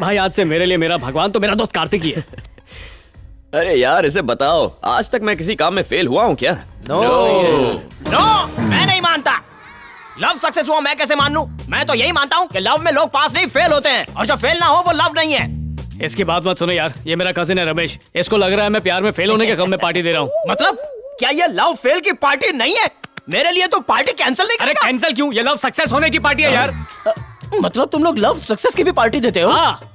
भाई आज से मेरे लिए मेरा भगवान तो मेरा दोस्त कार्तिक ही है। अरे यार इसे बताओ, आज तक मैं किसी काम में फेल हुआ हूँ क्या? नो, मैं नहीं मानता। लव सक्सेस हुआ मैं कैसे मान लूं? मैं तो यही मानता हूँ कि लव में लोग पास नहीं फेल होते हैं, और जो फेल ना हो वो लव नहीं है। इसकी बात मत सुनो यार, ये मेरा कजिन है रमेश। इसको लग रहा है मैं प्यार में फेल होने के गम में पार्टी दे रहा हूँ। मतलब क्या ये लव फेल की पार्टी नहीं है? मेरे लिए तो पार्टी कैंसिल नहीं अरे करेगा। कैंसल क्यों? ये लव सक्सेस होने की पार्टी है यार। मतलब तुम लोग लव सक्सेस की भी पार्टी देते हो? हाँ।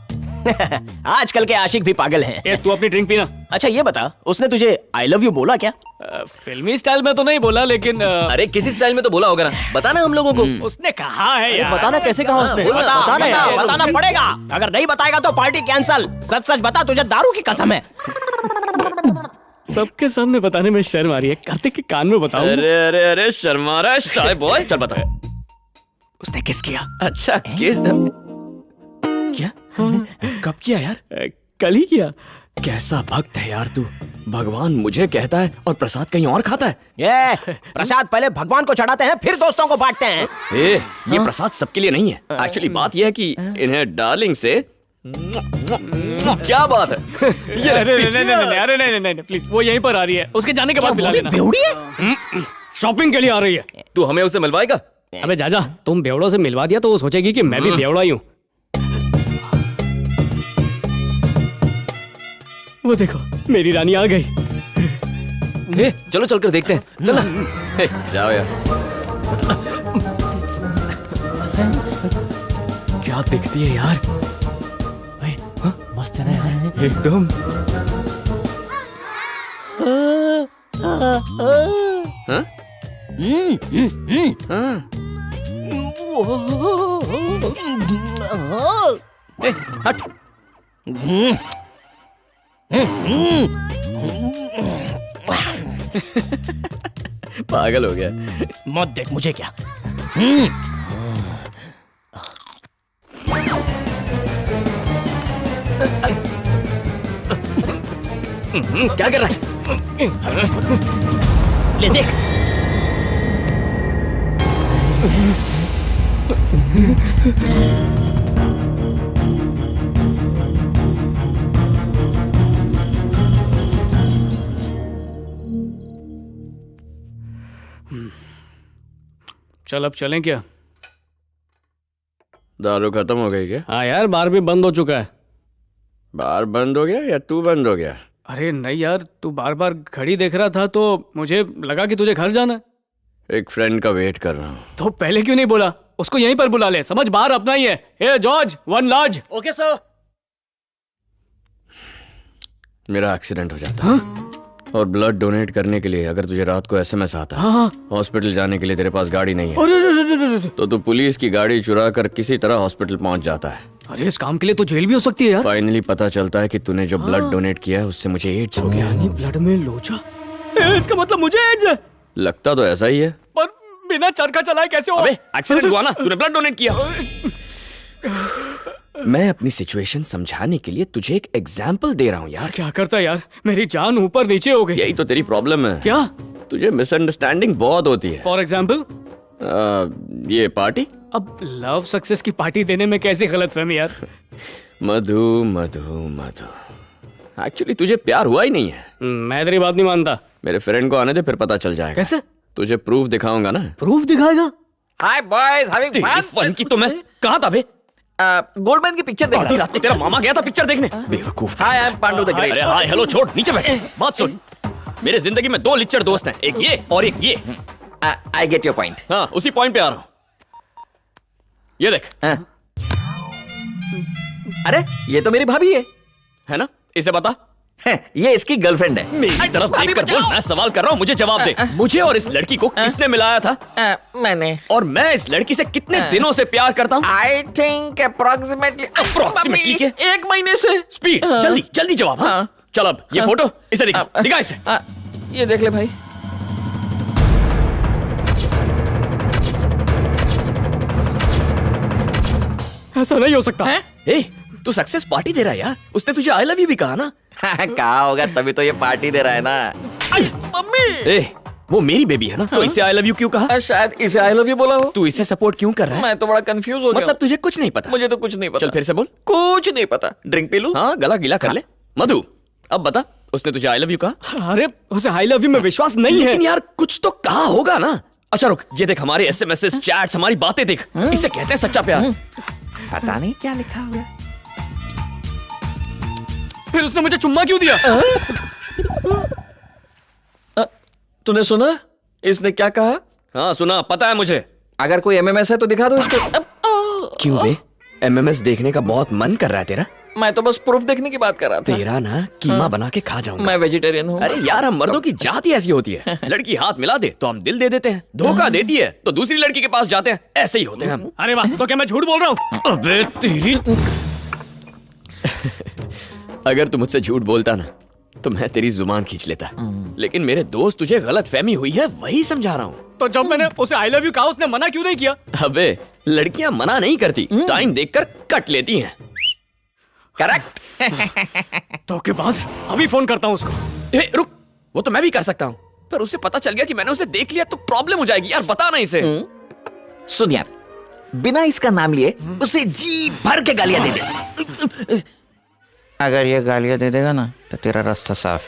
आजकल के आशिक भी पागल हैं। ये तू अपनी ड्रिंक पीना। अच्छा ये बता, उसने तुझे आई लव यू बोला क्या? फिल्मी स्टाइल में तो नहीं बोला, लेकिन अरे किसी स्टाइल में तो बोला होगा ना, बताना हम लोगों को। उसने कहा है यार। बताना कैसे कहा उसने? बताना यार, बताना पड़ेगा। अगर नहीं बताएगा तो पार्टी कैंसल। सच सच बता, तुझे दारू की कसम है। सबके सामने बताने में शर्म आ रही है। कार्तिक के कान में बताऊं? अरे अरे अरे शर्मा रहा है शाय बॉय। चल बता। उसने किस किया? अच्छा किस? क्या? कब किया यार? कल ही किया। कैसा भक्त है यार तू। भगवान मुझे कहता है और प्रसाद कहीं और खाता है। ये प्रसाद पहले भगवान को चढ़ाते हैं, फिर दोस्तों को बांटते हैं। ये प्रसाद सबके लिए नहीं है। एक्चुअली बात यह है कि इन्हें डार्लिंग से क्या बात है। ये अरे नहीं प्लीज, वो यहीं पर आ रही है। उसके जाने के बाद मिला लेना। बेवड़ी है? शॉपिंग के लिए आ रही है। तू हमें उसे मिलवाएगा? अबे जाजा, तुम बेवड़ों से मिलवा दिया तो वो सोचेगी कि मैं भी बेवड़ा ही हूँ। वो देखो मेरी रानी आ गई। चलो चलकर देखते हैं। चलो जाओ यार। क्या दिखती है यार। मस्त है ना यार? एकदम। हाँ? हट। पागल हो गया। मत देख मुझे क्या। क्या कर रहा है? ले देख। चल अब चलें क्या? दारू खत्म हो गई क्या? हाँ यार, बार भी बंद हो चुका है। बार बंद हो गया या तू बंद हो गया? अरे नहीं यार, तू बार बार घड़ी देख रहा था तो मुझे लगा कि तुझे घर जाना है। एक फ्रेंड का वेट कर रहा हूँ। तो पहले क्यों नहीं बोला? उसको यहीं पर बुला ले, समझ, बाहर अपना ही है। Hey George, one large. Okay sir. मेरा एक्सीडेंट हो जाता है और ब्लड डोनेट करने के लिए अगर तुझे रात को एसएमएस आता है, हाँ। हॉस्पिटल जाने के लिए तेरे पास गाड़ी नहीं है, अरे तो तू पुलिस की गाड़ी चुरा कर किसी तरह हॉस्पिटल पहुंच जाता है। अरे इस काम के लिए तो जेल भी हो सकती है यार। फाइनली पता चलता है कि तूने जो ब्लड डोनेट किया है उससे मुझे एड्स हो गया। यानी ब्लड में लोचा। इसका मतलब मुझे एड्स है? लगता तो ऐसा ही है। पर बिना चरखा चलाए कैसे हो? अबे एक्सीडेंट हुआ ना, तूने ब्लड डोनेट किया। मैं अपनी सिचुएशन समझाने के लिए तुझे एक एग्जाम्पल दे रहा हूँ यार। क्या करता है यार, मेरी जान ऊपर नीचे हो गई। यही तो तेरी प्रॉब्लम है। क्या? तुझे मिसअंडरस्टैंडिंग बहुत होती है। For example? ये पार्टी। अब लव सक्सेस की पार्टी देने में कैसी गलतफहमी यार। मधु मधु मधु, एक्चुअली तुझे प्यार हुआ ही नहीं है। मैं तेरी बात नहीं मानता। मेरे फ्रेंड को आने दे, फिर पता चल जाएगा। कैसे? तुझे प्रूफ दिखाऊंगा ना। प्रूफ दिखाएगा? हाय बॉयज, हैविंग तेरी फन की तो मैं कहाँ था बे? गोल्डमैन की पिक्चर देख आधी रात को तेरा मामा गया था पिक्चर देखने। बेवकूफ। Hi, I am Pandu the great. अरे हाय हेलो छोड़, नीचे बैठ। बात सुन, मेरे जिंदगी में दो लिच्चड़ दोस्त हैं, एक ये और एक ये। I get your point. हाँ उसी पॉइंट पे आ रहा हूँ। ये देख। अरे ये तो मेरी भाभी है ना? इसे बता। है। ये इसकी गर्लफ्रेंड है। मेरी तरफ देख कर बोल, मैं सवाल कर रहा हूँ, मुझे जवाब दे। मुझे और इस लड़की को किसने मिलाया था? मैंने। और मैं इस लड़की से कितने दिनों से प्यार करता हूँ? आई थिंक अप्रोक्सीमेटली के 1 महीने से। स्पीड, जल्दी जल्दी जवाब। हाँ। चल अब ये फोटो इसे दिखा, दिखा इसे। ये देख ले भाई। ऐसा नहीं हो सकता। ए, तू सक्सेस पार्टी दे रहा है यार। उसने तुझे आई लव यू भी कहा ना? कहा होगा तभी तो ये पार्टी दे रहा है ना। मम्मी। ए, वो मेरी बेबी है ना, तो इसे आई लव यू क्यों कहा? शायद इसे आई लव यू बोला हो। तू इसे सपोर्ट क्यों कर रहा है? मैं तो बड़ा कंफ्यूज हो गया। मतलब तुझे कुछ नहीं पता? मुझे तो कुछ नहीं पता। चल फिर से बोल। कुछ नहीं पता। ड्रिंक पी लूं? हाँ, गला गीला कर ले। मधु, अब बता, उसने तुझे आई लव यू कहा? अरे उसे आई लव यू में विश्वास नहीं है। लेकिन यार कुछ तो कहा होगा ना। अच्छा रुक, ये देख हमारे एसएमएस, चैट्स, हमारी बातें देख। इसे कहते हैं सच्चा प्यार। पता नहीं क्या लिखा हुआ। फिर उसने मुझे चुम्मा क्यों दिया? तूने सुना इसने क्या कहा? हाँ सुना, पता है मुझे। अगर कोई एमएमएस है तो दिखा दो इसको। क्यों बे? एमएमएस देखने का बहुत मन कर रहा है तेरा? मैं तो बस प्रूफ देखने की बात कर रहा था। तेरा ना कीमा बना के खा जाऊंगा। मैं वेजिटेरियन हूँ। अरे यार, हम मर्दों की जात ही ऐसी होती है। लड़की हाथ मिला दे तो हम दिल दे देते हैं, धोखा देती है तो दूसरी लड़की के पास जाते हैं। ऐसे ही होते हैं हम। अरे वाह, तो क्या मैं झूठ बोल रहा हूँ? अबे तेरी अगर तू मुझसे झूठ बोलता ना तो मैं तेरी जुबान खींच लेता। लेकिन मेरे दोस्त, तुझे गलत फहमी हुई है, वही समझा रहा हूँ। तो जब मैंने उसे आई लव यू कहा उसने मना क्यों नहीं किया? अबे लड़कियां मना नहीं करती, टाइम देखकर कट लेती हैं। करेक्ट। धोखेबाज, अभी फोन करता हूँ उसको। ए, रुक, वो तो मैं भी कर सकता हूँ, पर उसे पता चल गया कि मैंने उसे देख लिया तो प्रॉब्लम हो जाएगी। यार बता ना इसे। सुन यार, बिना इसका नाम लिए उसे जी भर के गालियां दे दे। अगर ये गालियां दे देगा ना तो तेरा रास्ता साफ।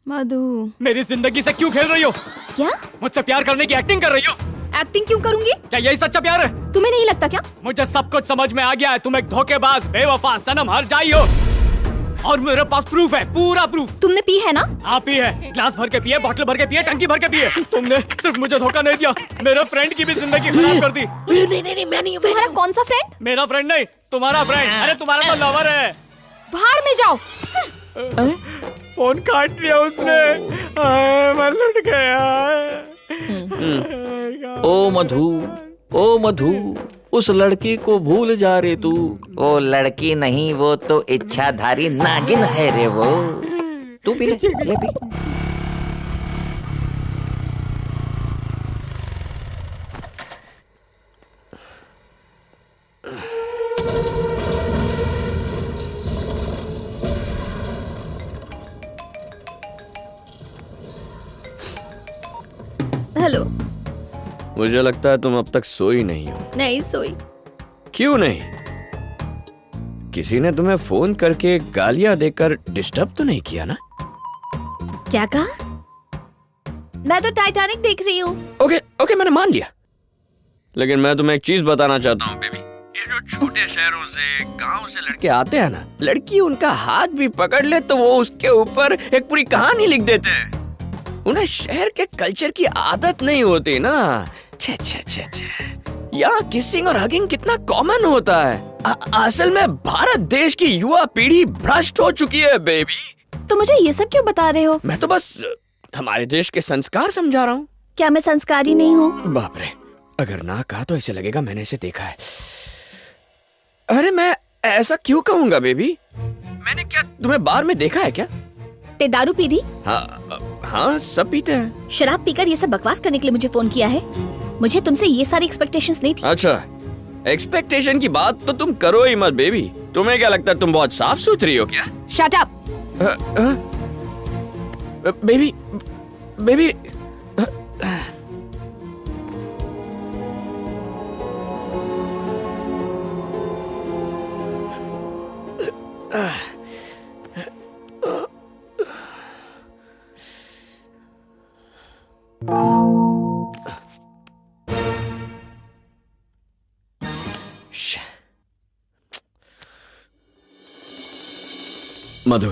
मधु, मेरी जिंदगी से क्यों खेल रही हो? क्या मुझसे प्यार करने की एक्टिंग कर रही हो? एक्टिंग क्यों करूंगी? क्या यही सच्चा प्यार है? तुम्हें नहीं लगता क्या? मुझे सब कुछ समझ में आ गया है। तुम एक धोखेबाज, बेवफा, सनम हर जाई हो। और मेरे पास प्रूफ है, पूरा प्रूफ। तुमने पी है ना? आप ही है, ग्लास भर के पिए, बॉटल भर के पिए, टंकी भर के पिए। तुमने सिर्फ मुझे धोखा नहीं दिया, मेरे फ्रेंड की भी जिंदगी खराब कर दी। नहीं मैं नहीं। तुम्हारा कौन सा फ्रेंड? मेरा फ्रेंड नहीं, तुम्हारा फ्रेंड। अरे तुम्हारा तो लवर है। भाड़ में जाओ। फोन काट लिया उसने। मैं लुट गया। ओ मधु, ओ मधु, उस लड़की को भूल जा रे तू। वो लड़की नहीं, वो तो इच्छाधारी नागिन है रे वो। तू पी ले पी। हेलो। मुझे लगता है तुम अब तक सोई नहीं हो। नहीं सोई। क्यों नहीं? किसी ने तुम्हें फोन करके गालियां देकर डिस्टर्ब तो नहीं किया ना? क्या कहा? मैं तो टाइटैनिक देख रही हूँ। ओके ओके, मैंने मान लिया। लेकिन मैं तुम्हें एक चीज बताना चाहता हूँ बेबी। ये जो छोटे शहरों से, गांव से लड़के आते हैं ना, लड़की उनका हाथ भी पकड़ ले तो वो उसके ऊपर एक पूरी कहानी लिख देते हैं। उन्हें शहर के कल्चर की आदत नहीं होती ना। छे छे छे छे। यहाँ किसिंग और हगिंग कितना कॉमन होता है। असल में भारत देश की युवा पीढ़ी भ्रष्ट हो चुकी है बेबी। तो मुझे ये सब क्यों बता रहे हो? मैं तो बस हमारे देश के संस्कार समझा रहा हूँ। क्या मैं संस्कारी नहीं हूँ? बाप रे, अगर ना कहा तो ऐसे लगेगा मैंने इसे देखा है। अरे मैं ऐसा क्यों कहूँगा बेबी? मैंने क्या तुम्हें बार में देखा है क्या? ते दारू पी दी? हाँ सब पीते हैं। शराब पीकर ये सब बकवास करने के लिए मुझे फोन किया है? मुझे तुमसे ये सारी एक्सपेक्टेशंस नहीं थी। अच्छा, एक्सपेक्टेशन की बात तो तुम करो ही मत बेबी। तुम्हें क्या लगता है तुम बहुत साफ सुथरी हो क्या? Shut up. बेबी बेबी मधु,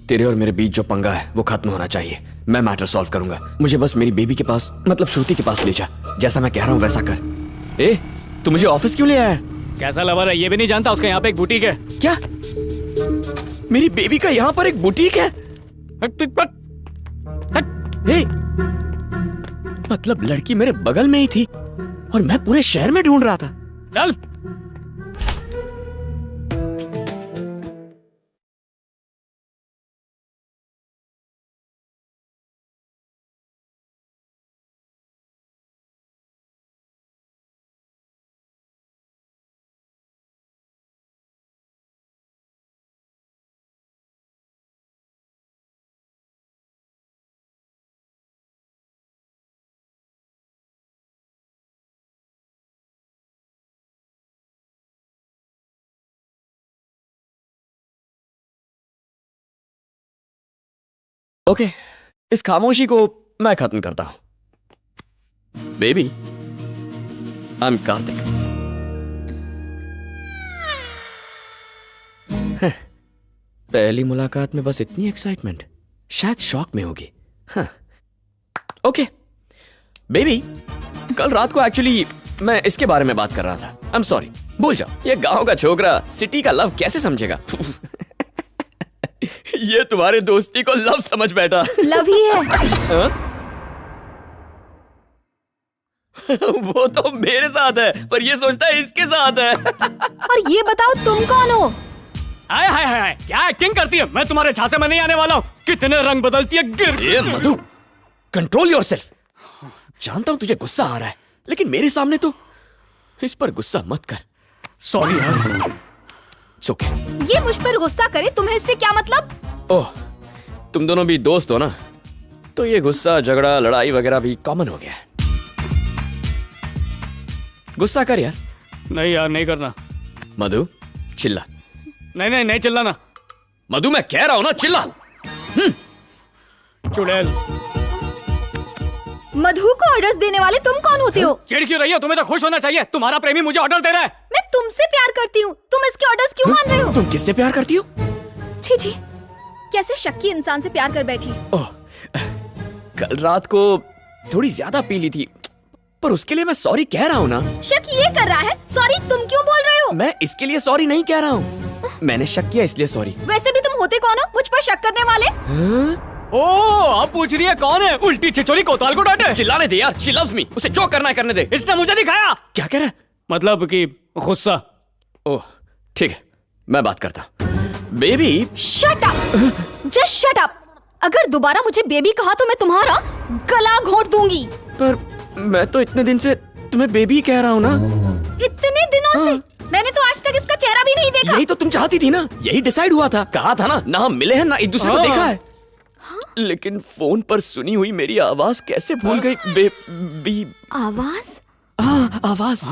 तेरे और मेरे बीच जो पंगा है वो खत्म होना चाहिए। मैं मैटर सॉल्व करूंगा। मुझे बस मेरी बेबी के पास, मतलब श्रुति के पास ले जा। जैसा मैं कह रहा हूँ वैसा कर। ए, तू मुझे ऑफिस क्यों ले आया? कैसा लवर है ये भी नहीं जानता? उसका यहाँ पे एक बुटीक है। क्या? मेरी बेबी का यहाँ पर एक बुटीक है? ए, मतलब लड़की मेरे बगल में ही थी और मैं पूरे शहर में ढूंढ रहा था। चल ओके, इस खामोशी को मैं खत्म करता हूं। Baby, I am Kartik. पहली मुलाकात में बस इतनी एक्साइटमेंट, शायद शॉक में होगी। हाँ। ओके बेबी, कल रात को एक्चुअली मैं इसके बारे में बात कर रहा था। आई एम सॉरी, भूल जाओ। ये गांव का छोकरा सिटी का लव कैसे समझेगा? ये तुम्हारे दोस्ती को लव समझ बैठा। लव ही है। हाँ? वो तो मेरे साथ है, पर ये सोचता है इसके साथ है। और ये बताओ तुम कौन हो? हाय हाय हाय, क्या एक्टिंग करती है? मैं तुम्हारे झांसे में नहीं आने वाला हूँ। कितने रंग बदलती है, गिर। ये मधु, कंट्रोल योरसेल्फ। जानता हूं तुझे गुस्सा आ रहा है, लेकिन मेरे सामने तो इस पर गुस्सा मत कर। सॉरी यार। It's okay। ये मुझ पर गुस्सा करे, तुम्हें इससे क्या मतलब? ओह, तुम दोनों भी दोस्त हो ना, तो ये गुस्सा, झगड़ा, लड़ाई वगैरह भी कॉमन हो गया है। गुस्सा कर यार। नहीं यार, नहीं करना। मधु, चिल्ला। नहीं नहीं नहीं, चिल्लाना। मधु, मैं कह रहा हूं ना, चिल्ला। चुड़ैल। मधु को ऑर्डर्स देने वाले तुम कौन होते हो? चिढ़ क्यों रही हो? तुम्हें तो खुश होना चाहिए, तुम्हारा प्रेमी मुझे ऑर्डर दे रहा है। मैं तुमसे प्यार करती हूँ, तुम इसके ऑर्डर्स क्यों मान रहे हो? तुम किससे प्यार करती हो? छी छी, कैसे शक्की इंसान से प्यार कर बैठी। ओह, कल रात को थोड़ी ज्यादा पी ली थी, पर उसके लिए मैं सॉरी कह रहा हूं ना। शक ये कर रहा है, सॉरी तुम क्यों बोल रहे हो? मैं इसके लिए सॉरी नहीं कह रहा हूं, मैंने शक किया इसलिए सॉरी। वैसे भी तुम होते कौन हो मुझ पर शक करने वाले? ओ, अब पूछ रही है कौन है? उल्टी छिचोरी कोताल को डांटे। चिल्लाने दे यार, शी लव्स मी, उसे जो करना है करने दे। इसने मुझे दिखाया। क्या कह रहा है? मतलब कि गुस्सा। ओह ठीक है, मैं बात करता हूं। Baby, shut up, just shut up. अगर दोबारा मुझे बेबी कहा तो मैं तुम्हारा गला घोंट दूंगी। पर मैं तो इतने दिन से तुम्हें बेबी कह रहा हूं ना। इतने दिनों से मैंने तो आज तक इसका चेहरा भी नहीं देखा। यही तो तुम चाहती थी ना, यही डिसाइड हुआ था। कहा था ना हम मिले हैं ना एक दूसरे को हाँ। देखा है। लेकिन फोन पर सुनी हुई मेरी आवाज कैसे भूल गई? बेबी। आवाज? हाँ, आवाज।